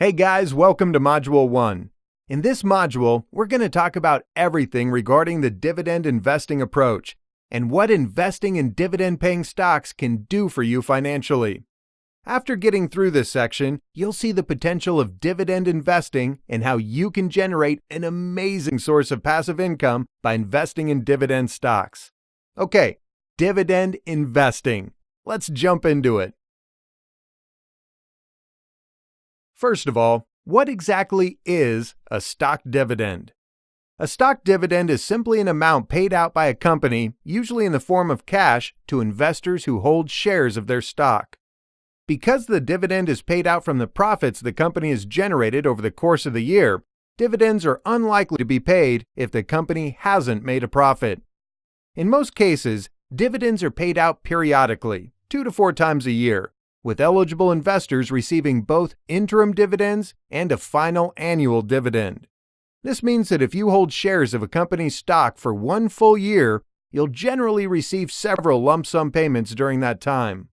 Hey guys, welcome to Module 1. In this module, we're going to talk about everything regarding the dividend investing approach and what investing in dividend-paying stocks can do for you financially. After getting through this section, you'll see the potential of dividend investing and how you can generate an amazing source of passive income by investing in dividend stocks. Okay, dividend investing. Let's jump into it. First of all, what exactly is a stock dividend? A stock dividend is simply an amount paid out by a company, usually in the form of cash, to investors who hold shares of their stock. Because the dividend is paid out from the profits the company has generated over the course of the year, dividends are unlikely to be paid if the company hasn't made a profit. In most cases, dividends are paid out periodically, 2 to 4 times a year, with eligible investors receiving both interim dividends and a final annual dividend. This means that if you hold shares of a company's stock for 1 full year, you'll generally receive several lump sum payments during that time.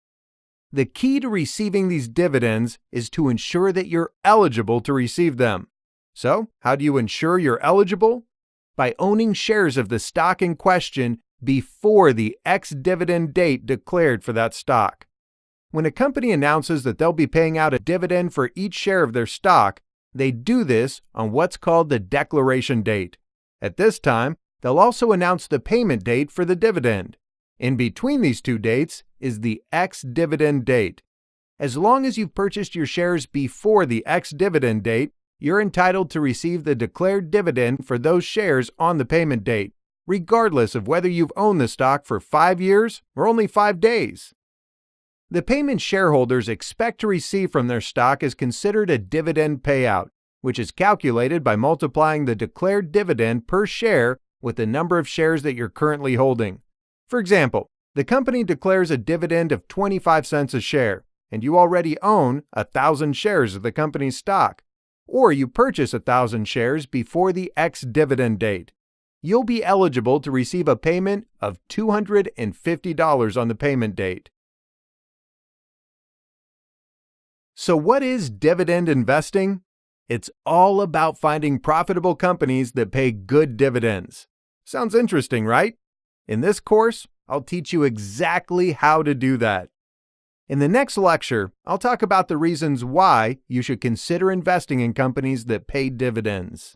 The key to receiving these dividends is to ensure that you're eligible to receive them. So, how do you ensure you're eligible? By owning shares of the stock in question before the ex-dividend date declared for that stock. When a company announces that they'll be paying out a dividend for each share of their stock, they do this on what's called the declaration date. At this time, they'll also announce the payment date for the dividend. In between these two dates is the ex-dividend date. As long as you've purchased your shares before the ex-dividend date, you're entitled to receive the declared dividend for those shares on the payment date, regardless of whether you've owned the stock for 5 years or only 5 days. The payment shareholders expect to receive from their stock is considered a dividend payout, which is calculated by multiplying the declared dividend per share with the number of shares that you're currently holding. For example, the company declares a dividend of 25 cents a share, and you already own 1,000 shares of the company's stock, or you purchase 1,000 shares before the ex-dividend date. You'll be eligible to receive a payment of $250 on the payment date. So what is dividend investing? It's all about finding profitable companies that pay good dividends. Sounds interesting, right? In this course, I'll teach you exactly how to do that. In the next lecture, I'll talk about the reasons why you should consider investing in companies that pay dividends.